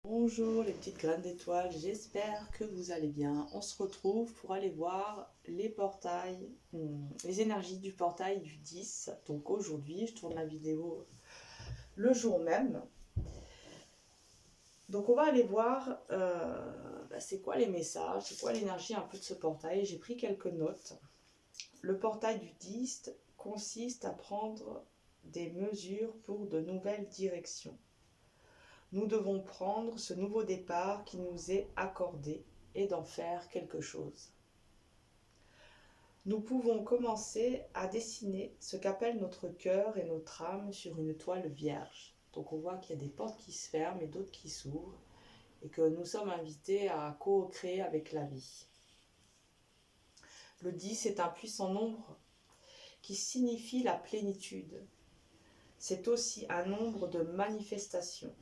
Bonjour les petites graines d'étoiles, j'espère que vous allez bien. On se retrouve pour aller voir les portails, les énergies du portail du 10. Donc aujourd'hui, je tourne la vidéo le jour même. Donc on va aller voir c'est quoi les messages, c'est quoi l'énergie un peu de ce portail. J'ai pris quelques notes. Le portail du 10 consiste à prendre des mesures pour de nouvelles directions. Nous devons prendre ce nouveau départ qui nous est accordé et d'en faire quelque chose. Nous pouvons commencer à dessiner ce qu'appelle notre cœur et notre âme sur une toile vierge. Donc on voit qu'il y a des portes qui se ferment et d'autres qui s'ouvrent et que nous sommes invités à co-créer avec la vie. Le 10 est un puissant nombre qui signifie la plénitude. C'est aussi un nombre de manifestations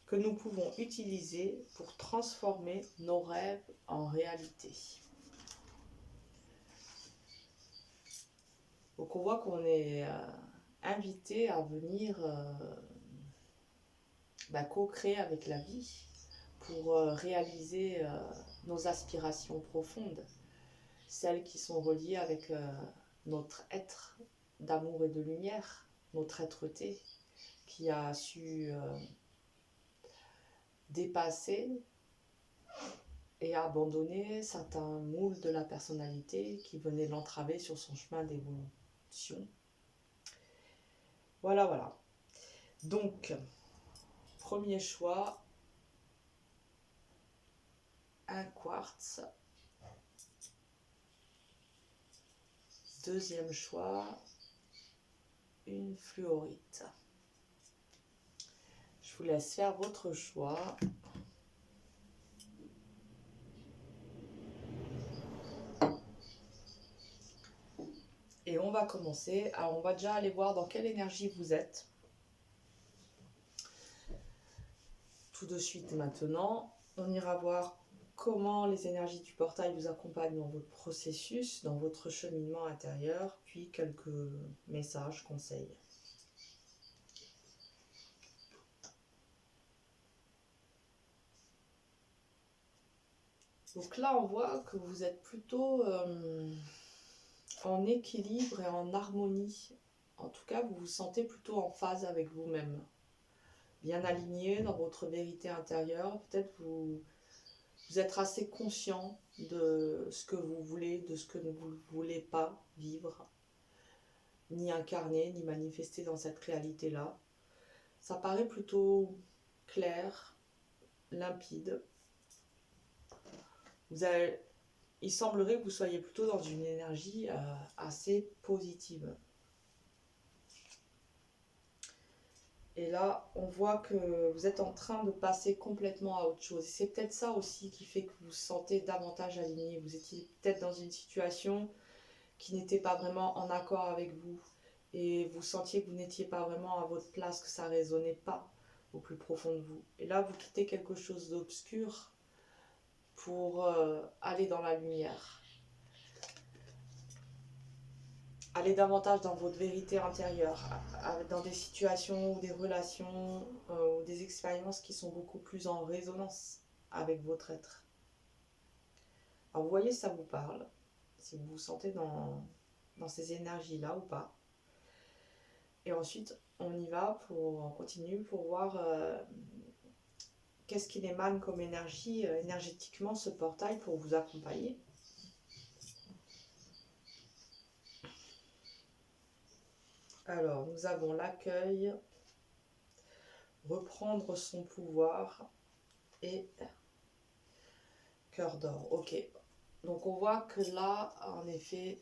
que nous pouvons utiliser pour transformer nos rêves en réalité. Donc on voit qu'on est invité à venir co-créer avec la vie pour réaliser nos aspirations profondes, celles qui sont reliées avec notre être d'amour et de lumière, notre être-té qui a su dépasser et abandonner certains moules de la personnalité qui venaient l'entraver sur son chemin d'évolution. Voilà. Donc, premier choix, un quartz. Deuxième choix, une fluorite. Je vous laisse faire votre choix. Et on va commencer. Alors, on va déjà aller voir dans quelle énergie vous êtes. Tout de suite maintenant, on ira voir comment les énergies du portail vous accompagnent dans votre processus, dans votre cheminement intérieur, puis quelques messages, conseils. Donc là, on voit que vous êtes plutôt en équilibre et en harmonie. En tout cas, vous vous sentez plutôt en phase avec vous-même. Bien aligné dans votre vérité intérieure. Peut-être vous êtes assez conscient de ce que vous voulez, de ce que vous ne voulez pas vivre, ni incarner, ni manifester dans cette réalité-là. Ça paraît plutôt clair, limpide. Il semblerait que vous soyez plutôt dans une énergie assez positive. Et là, on voit que vous êtes en train de passer complètement à autre chose. Et c'est peut-être ça aussi qui fait que vous vous sentez davantage aligné. Vous étiez peut-être dans une situation qui n'était pas vraiment en accord avec vous. Et vous sentiez que vous n'étiez pas vraiment à votre place, que ça ne résonnait pas au plus profond de vous. Et là, vous quittez quelque chose d'obscur pour aller dans la lumière. Allez davantage dans votre vérité intérieure, dans des situations ou des relations ou des expériences qui sont beaucoup plus en résonance avec votre être. Alors vous voyez, ça vous parle, si vous vous sentez dans ces énergies-là ou pas. Et ensuite, on continue pour voir qu'est-ce qu'il émane comme énergie, énergétiquement, ce portail pour vous accompagner. Alors, nous avons l'accueil, reprendre son pouvoir et cœur d'or. Ok, donc on voit que là, en effet,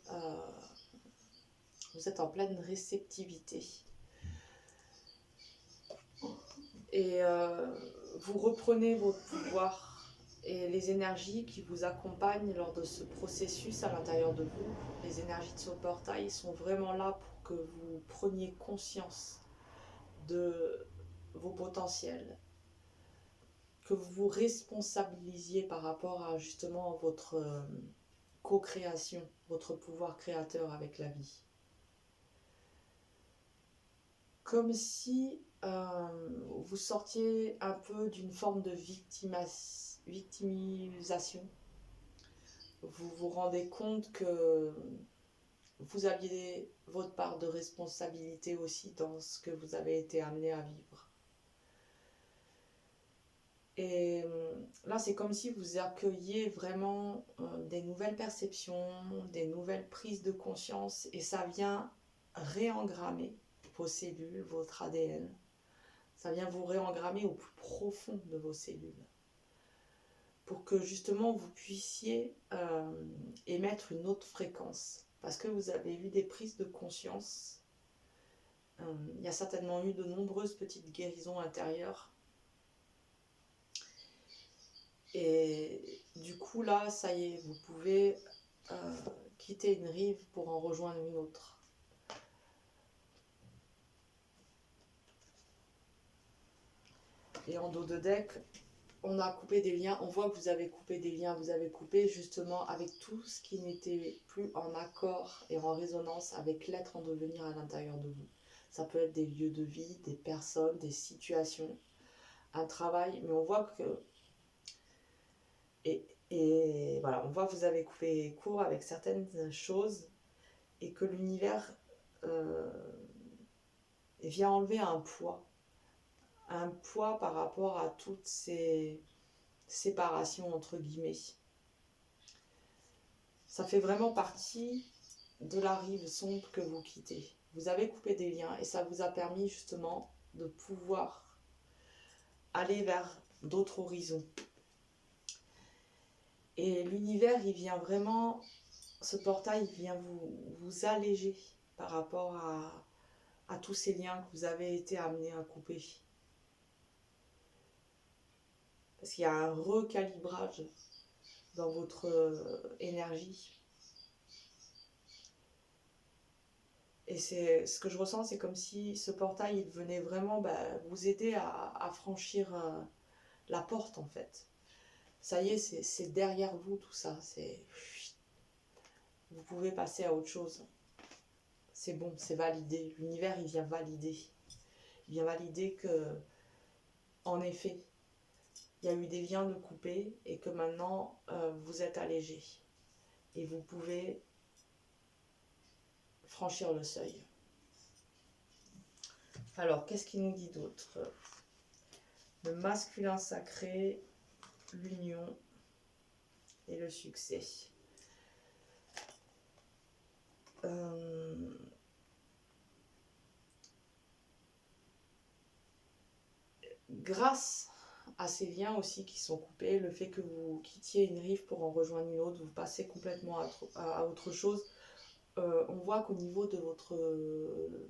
vous êtes en pleine réceptivité. Et vous reprenez votre pouvoir et les énergies qui vous accompagnent lors de ce processus à l'intérieur de vous. Les énergies de ce portail sont vraiment là pour que vous preniez conscience de vos potentiels, que vous vous responsabilisiez par rapport à justement votre co-création, votre pouvoir créateur avec la vie. Comme si vous sortiez un peu d'une forme de victimisation. Vous vous rendez compte que vous aviez votre part de responsabilité aussi dans ce que vous avez été amené à vivre. Et là, c'est comme si vous accueilliez vraiment des nouvelles perceptions, des nouvelles prises de conscience, et ça vient réengrammer vos cellules, votre ADN. Ça vient vous réengrammer au plus profond de vos cellules, pour que justement vous puissiez émettre une autre fréquence. Parce que vous avez eu des prises de conscience, il y a certainement eu de nombreuses petites guérisons intérieures. Et du coup là, ça y est, vous pouvez quitter une rive pour en rejoindre une autre. Et en dos de deck, on a coupé des liens, on voit que vous avez coupé des liens, vous avez coupé justement avec tout ce qui n'était plus en accord et en résonance avec l'être en devenir à l'intérieur de vous. Ça peut être des lieux de vie, des personnes, des situations, un travail, mais on voit que... Et voilà, on voit que vous avez coupé court avec certaines choses et que l'univers vient enlever un poids par rapport à toutes ces séparations entre guillemets. Ça fait vraiment partie de la rive sombre que vous quittez. Vous avez coupé des liens et ça vous a permis justement de pouvoir aller vers d'autres horizons. Et l'univers, il vient vraiment, ce portail, il vient vous alléger par rapport à tous ces liens que vous avez été amenés à couper. Parce qu'il y a un recalibrage dans votre énergie. Et c'est ce que je ressens, c'est comme si ce portail, il venait vraiment vous aider à franchir la porte en fait. Ça y est, c'est derrière vous tout ça. Vous pouvez passer à autre chose. C'est bon, c'est validé. L'univers, il vient valider. Il vient valider que, en effet, il y a eu des liens de coupés et que maintenant, vous êtes allégé. Et vous pouvez franchir le seuil. Alors, qu'est-ce qu'il nous dit d'autre? Le masculin sacré, l'union et le succès. Grâce à ces liens aussi qui sont coupés, le fait que vous quittiez une rive pour en rejoindre une autre, vous passez complètement à autre chose, on voit qu'au niveau de votre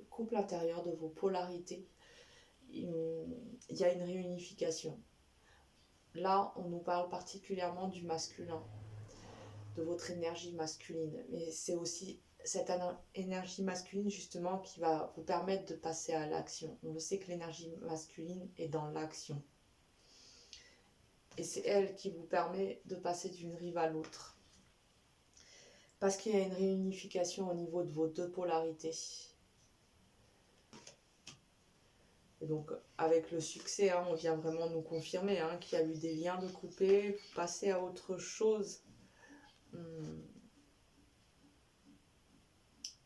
couple intérieur, de vos polarités, il y a une réunification. Là, on nous parle particulièrement du masculin, de votre énergie masculine, mais c'est aussi cette énergie masculine justement qui va vous permettre de passer à l'action. On le sait que l'énergie masculine est dans l'action. Et c'est elle qui vous permet de passer d'une rive à l'autre. Parce qu'il y a une réunification au niveau de vos deux polarités. Et donc, avec le succès, on vient vraiment nous confirmer qu'il y a eu des liens de coupés, vous passez à autre chose.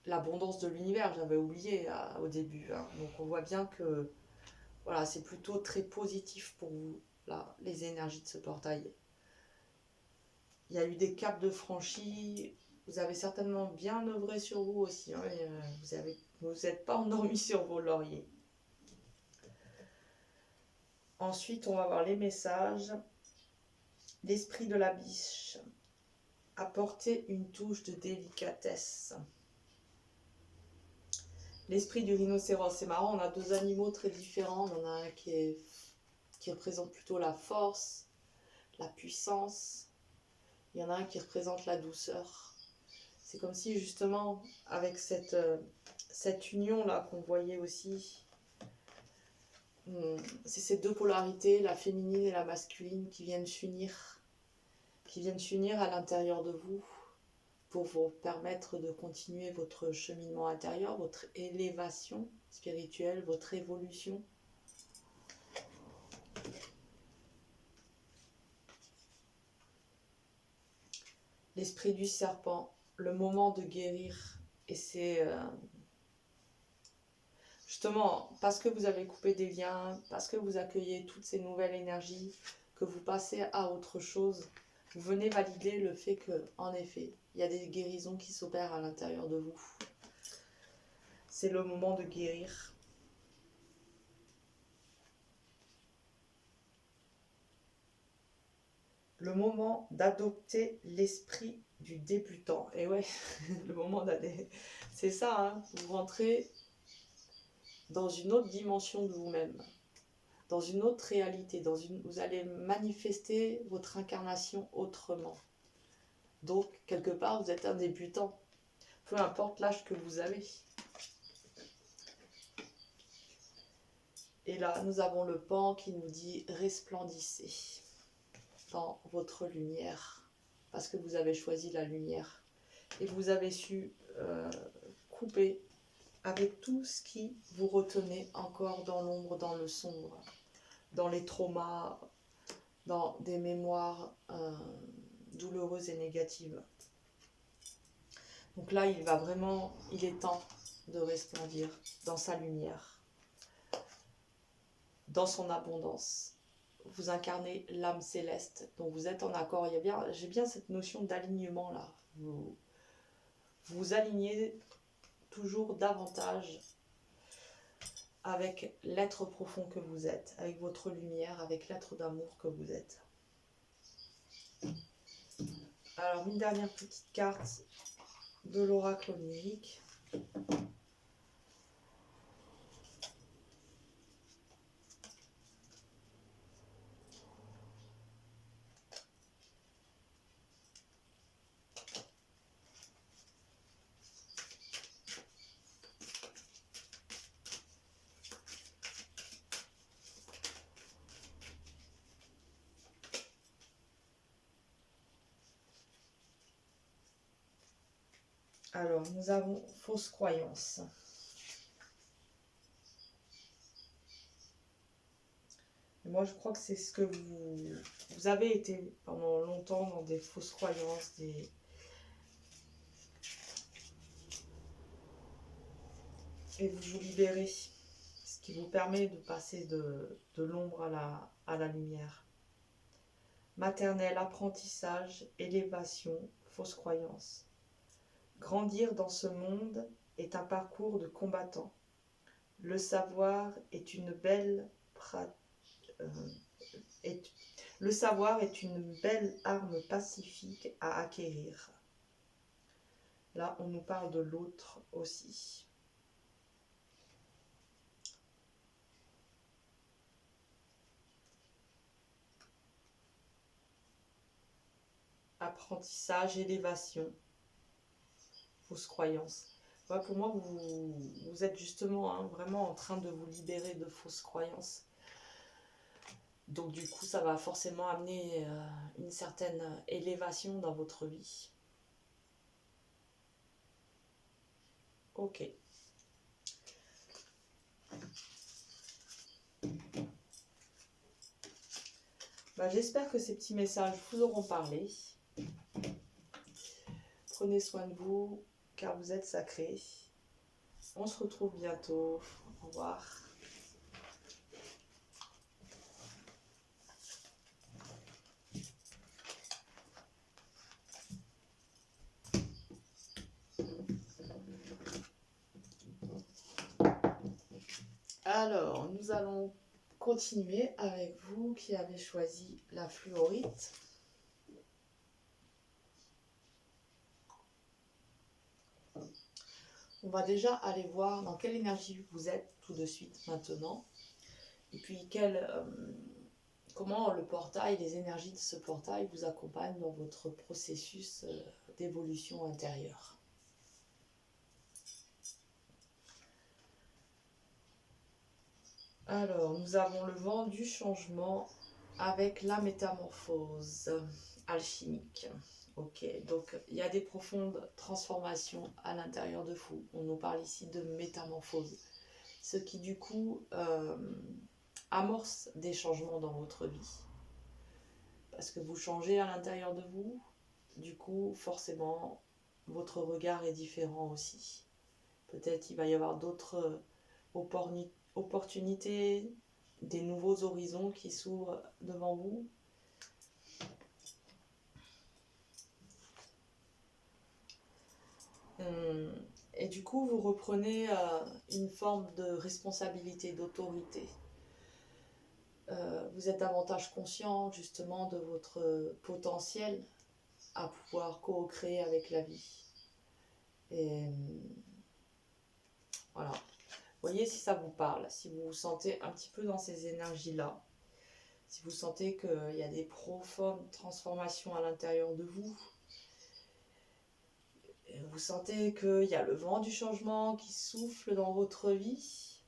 L'abondance de l'univers, j'avais oublié au début. Donc, on voit bien que voilà, c'est plutôt très positif pour vous, là, les énergies de ce portail. Il y a eu des caps de franchis. Vous avez certainement bien œuvré sur vous aussi. Vous n'êtes pas endormi sur vos lauriers. Ensuite, on va voir les messages. L'esprit de la biche. Apporter une touche de délicatesse. L'esprit du rhinocéros. C'est marrant, on a deux animaux très différents. On en a un qui représente plutôt la force, la puissance. Il y en a un qui représente la douceur. C'est comme si justement, avec cette union-là qu'on voyait aussi, c'est ces deux polarités, la féminine et la masculine, qui viennent s'unir à l'intérieur de vous pour vous permettre de continuer votre cheminement intérieur, votre élévation spirituelle, votre évolution. l'esprit du serpent, le moment de guérir. Et c'est justement parce que vous avez coupé des liens, parce que vous accueillez toutes ces nouvelles énergies, que vous passez à autre chose. Vous venez valider le fait que, en effet, il y a des guérisons qui s'opèrent à l'intérieur de vous. C'est le moment de guérir. Le moment d'adopter l'esprit du débutant. Et ouais, le moment d'adopter. C'est ça, hein, vous rentrez dans une autre dimension de vous-même, dans une autre réalité, vous allez manifester votre incarnation autrement. Donc, quelque part, vous êtes un débutant, peu importe l'âge que vous avez. Et là, nous avons le pan qui nous dit « Resplendissez dans votre lumière », parce que vous avez choisi la lumière. Et vous avez su couper avec tout ce qui vous retenait encore dans l'ombre, dans le sombre, dans les traumas, dans des mémoires douloureuses et négatives. Donc là, il est temps de resplendir dans sa lumière, dans son abondance. Vous incarnez l'âme céleste, donc vous êtes en accord. J'ai bien cette notion d'alignement là. Vous vous alignez toujours davantage avec l'être profond que vous êtes, avec votre lumière, avec l'être d'amour que vous êtes. Alors, une dernière petite carte de l'oracle onirique. Alors, nous avons fausse croyance. Et moi, je crois que c'est ce que vous avez été pendant longtemps dans des fausses croyances, et vous vous libérez, ce qui vous permet de passer de l'ombre à la lumière. Maternelle, apprentissage, élévation, fausse croyance. Grandir dans ce monde est un parcours de combattant. Le savoir est une belle le savoir est une belle arme pacifique à acquérir. Là, on nous parle de l'autre aussi. Apprentissage, élévation, fausse croyance. Ouais, pour moi, vous êtes justement vraiment en train de vous libérer de fausses croyances. Donc du coup, ça va forcément amener une certaine élévation dans votre vie. Ok. J'espère que ces petits messages vous auront parlé. Prenez soin de vous, car vous êtes sacrés. On se retrouve bientôt. Au revoir. Alors, nous allons continuer avec vous qui avez choisi la fluorite. On va déjà aller voir dans quelle énergie vous êtes tout de suite maintenant. Et puis comment le portail, les énergies de ce portail vous accompagnent dans votre processus d'évolution intérieure. Alors, nous avons le vent du changement avec la métamorphose alchimique. Ok, donc il y a des profondes transformations à l'intérieur de vous. On nous parle ici de métamorphose. Ce qui du coup amorce des changements dans votre vie. Parce que vous changez à l'intérieur de vous, du coup, forcément, votre regard est différent aussi. Peut-être il va y avoir d'autres opportunités, des nouveaux horizons qui s'ouvrent devant vous. Et du coup, vous reprenez une forme de responsabilité, d'autorité. Vous êtes davantage conscient justement de votre potentiel à pouvoir co-créer avec la vie. Et voilà. Voyez si ça vous parle, si vous vous sentez un petit peu dans ces énergies-là, si vous sentez qu'il y a des profondes transformations à l'intérieur de vous, et vous sentez qu'il y a le vent du changement qui souffle dans votre vie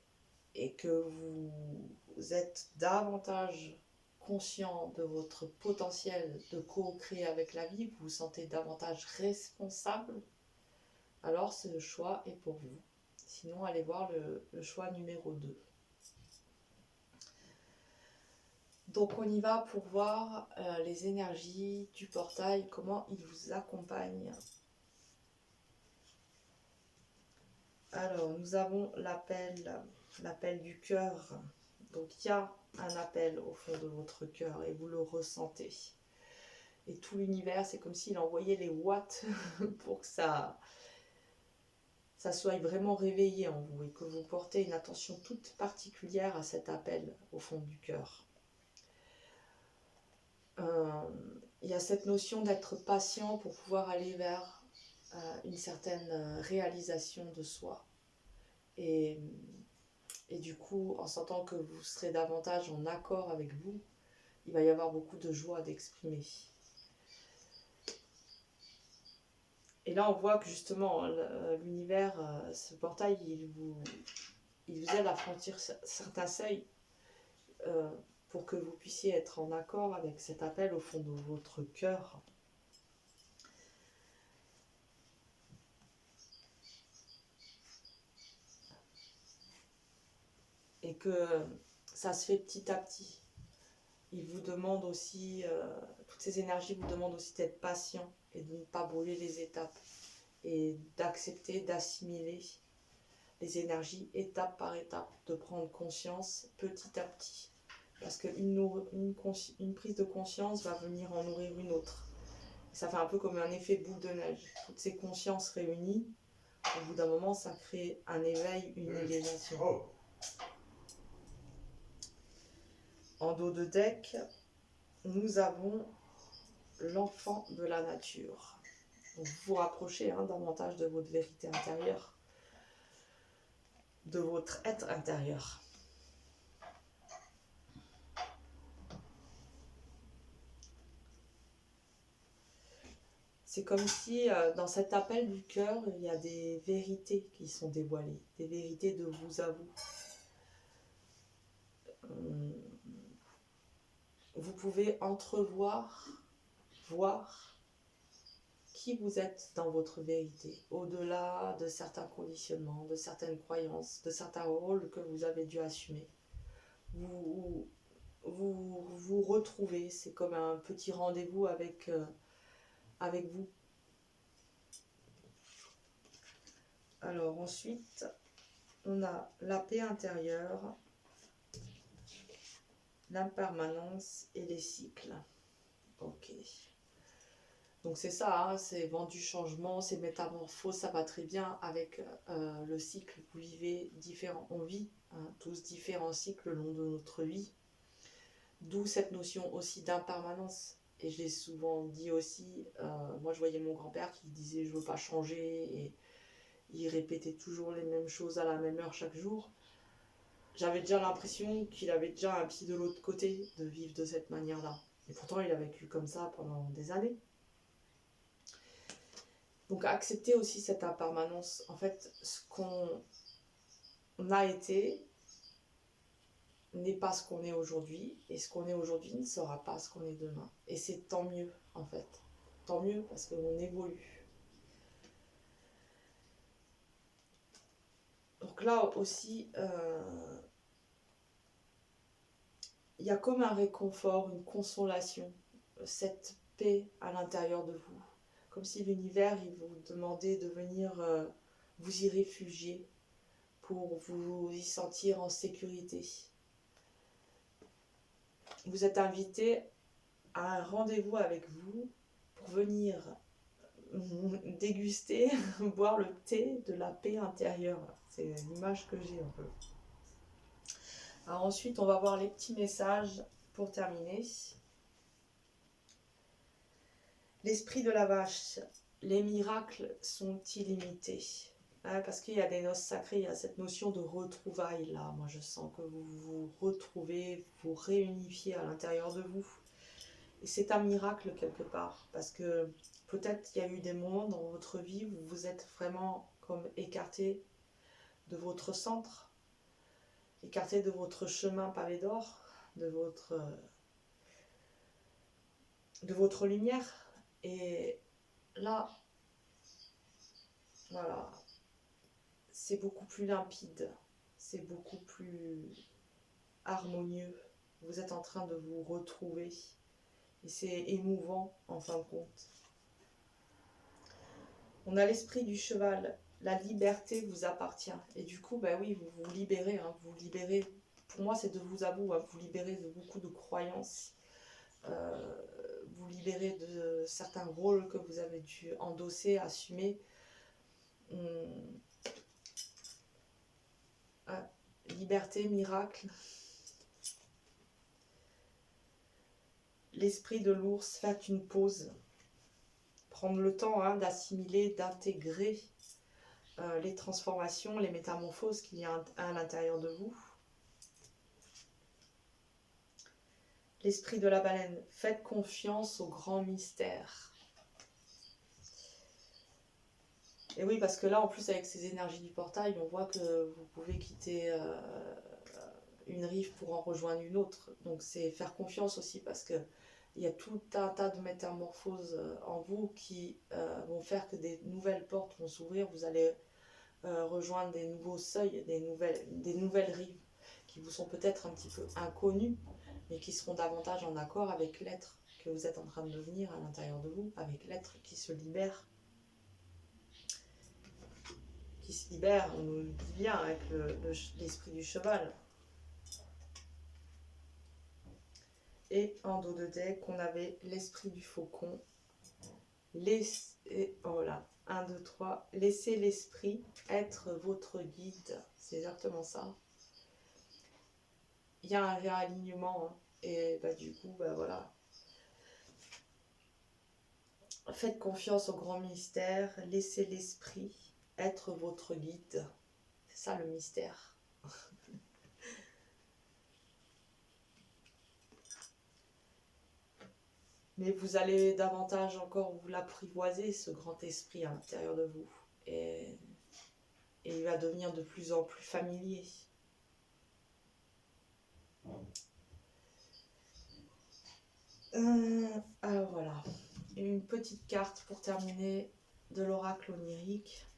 et que vous êtes davantage conscient de votre potentiel de co-créer avec la vie, vous vous sentez davantage responsable, alors ce choix est pour vous. Sinon, allez voir le choix numéro 2. Donc on y va pour voir les énergies du portail, comment ils vous accompagnent. Alors nous avons l'appel du cœur. Donc il y a un appel au fond de votre cœur et vous le ressentez. Et tout l'univers, c'est comme s'il envoyait les watts pour que ça soit vraiment réveillé en vous et que vous portez une attention toute particulière à cet appel au fond du cœur. Il y a cette notion d'être patient pour pouvoir aller vers une certaine réalisation de soi. Et du coup, en sentant que vous serez davantage en accord avec vous, il va y avoir beaucoup de joie d'exprimer. Et là, on voit que justement, l'univers, ce portail, il vous aide à franchir certains seuils pour que vous puissiez être en accord avec cet appel au fond de votre cœur. Et que ça se fait petit à petit. Il vous demande aussi, toutes ces énergies vous demandent aussi d'être patient et de ne pas brûler les étapes et d'accepter, d'assimiler les énergies étape par étape, de prendre conscience petit à petit. Parce qu'une prise de conscience va venir en nourrir une autre. Et ça fait un peu comme un effet boule de neige. Toutes ces consciences réunies, au bout d'un moment, ça crée un éveil, une élévation. En dos de deck, nous avons l'enfant de la nature. Donc vous vous rapprochez davantage de votre vérité intérieure, de votre être intérieur. C'est comme si dans cet appel du cœur, il y a des vérités qui sont dévoilées, des vérités de vous à vous. Vous pouvez entrevoir, voir qui vous êtes dans votre vérité, au-delà de certains conditionnements, de certaines croyances, de certains rôles que vous avez dû assumer. Vous retrouvez, c'est comme un petit rendez-vous avec vous. Alors ensuite, on a la paix intérieure, l'impermanence et les cycles. Ok. Donc c'est ça, c'est vent du changement, c'est métamorphose, ça va très bien avec le cycle. Vous vivez différents, on vit tous différents cycles le long de notre vie. D'où cette notion aussi d'impermanence. Et je l'ai souvent dit aussi, moi je voyais mon grand-père qui disait je veux pas changer et il répétait toujours les mêmes choses à la même heure chaque jour. J'avais déjà l'impression qu'il avait déjà un pied de l'autre côté de vivre de cette manière-là. Et pourtant il a vécu comme ça pendant des années. Donc accepter aussi cette impermanence. En fait, ce qu'on a été n'est pas ce qu'on est aujourd'hui, et ce qu'on est aujourd'hui ne sera pas ce qu'on est demain. Et c'est tant mieux, en fait. Tant mieux parce qu'on évolue. Donc là aussi, il y a comme un réconfort, une consolation, cette paix à l'intérieur de vous. comme si l'univers il vous demandait de venir vous y réfugier pour vous y sentir en sécurité. Vous êtes invité à un rendez-vous avec vous pour venir déguster, boire le thé de la paix intérieure. C'est l'image que j'ai un peu. Alors ensuite, on va voir les petits messages pour terminer. L'esprit de la vache, les miracles sont illimités. Parce qu'il y a des noces sacrées, il y a cette notion de retrouvailles là. Moi je sens que vous vous retrouvez, vous réunifiez à l'intérieur de vous. Et c'est un miracle quelque part. Parce que peut-être qu'il y a eu des moments dans votre vie où vous vous êtes vraiment comme écarté de votre centre, écarté de votre chemin pavé d'or, de votre lumière. Et là, voilà, c'est beaucoup plus limpide, c'est beaucoup plus harmonieux. Vous êtes en train de vous retrouver et c'est émouvant en fin de compte. On a l'esprit du cheval, la liberté vous appartient. Et du coup, bah oui, vous vous libérez, hein, vous libérez. Pour moi, c'est de vous à vous, hein, vous libérez de beaucoup de croyances. Vous libérez de certains rôles que vous avez dû endosser, assumer. Liberté, miracle. L'esprit de l'ours, faites une pause. Prendre le temps d'assimiler, d'intégrer les transformations, les métamorphoses qu'il y a à l'intérieur de vous. L'esprit de la baleine, faites confiance au grand mystère. Et oui, parce que là, en plus, avec ces énergies du portail, on voit que vous pouvez quitter une rive pour en rejoindre une autre. Donc, c'est faire confiance aussi, parce que il y a tout un tas de métamorphoses en vous qui vont faire que des nouvelles portes vont s'ouvrir. Vous allez rejoindre des nouveaux seuils, des nouvelles rives qui vous sont peut-être un petit peu inconnues, mais qui seront davantage en accord avec l'être que vous êtes en train de devenir à l'intérieur de vous, avec l'être qui se libère. Qui se libère, on nous dit bien, avec l'esprit du cheval. Et en dos de deck, on avait l'esprit du faucon. Voilà, 1, 2, 3. Laissez l'esprit être votre guide. C'est exactement ça. Il y a un réalignement. Hein, et bah, du coup, bah, voilà. Faites confiance au grand mystère. Laissez l'esprit être votre guide. C'est ça le mystère. Mais vous allez davantage encore vous l'apprivoiser, ce grand esprit à l'intérieur de vous. Et il va devenir de plus en plus familier. Alors voilà, une petite carte pour terminer de l'oracle onirique.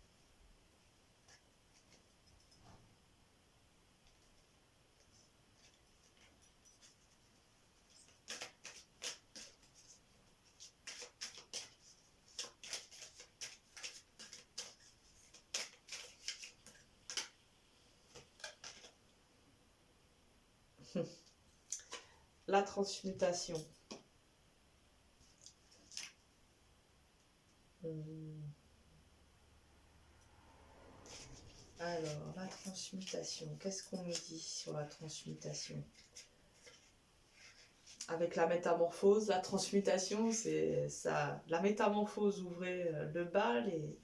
La transmutation. Alors, la transmutation. Qu'est-ce qu'on nous dit sur la transmutation? Avec la métamorphose, la transmutation, c'est ça. La métamorphose, ouvrez le bal et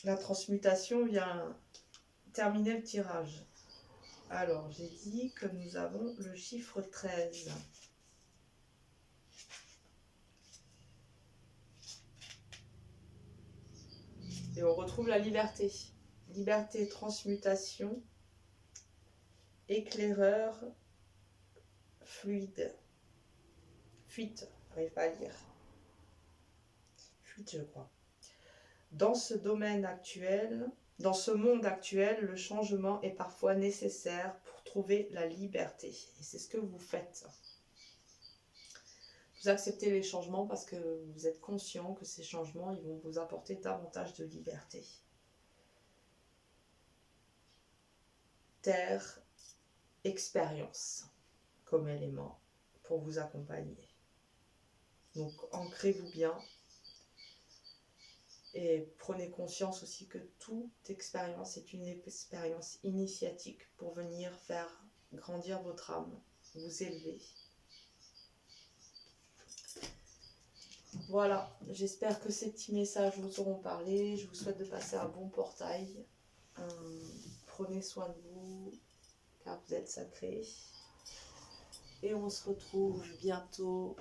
la transmutation vient terminer le tirage. Alors, j'ai dit que nous avons le chiffre 13. Et on retrouve la liberté. Liberté, transmutation, éclaireur, fluide. Fuite, j'arrive pas à lire. Fuite, je crois. Dans ce domaine actuel, dans ce monde actuel, le changement est parfois nécessaire pour trouver la liberté. Et c'est ce que vous faites. Vous acceptez les changements parce que vous êtes conscient que ces changements, ils vont vous apporter davantage de liberté. Terre, expérience comme élément pour vous accompagner. Donc ancrez-vous bien et prenez conscience aussi que toute expérience est une expérience initiatique pour venir faire grandir votre âme, vous élever. Voilà, j'espère que ces petits messages vous auront parlé. Je vous souhaite de passer un bon portail. Prenez soin de vous, car vous êtes sacrés. Et on se retrouve bientôt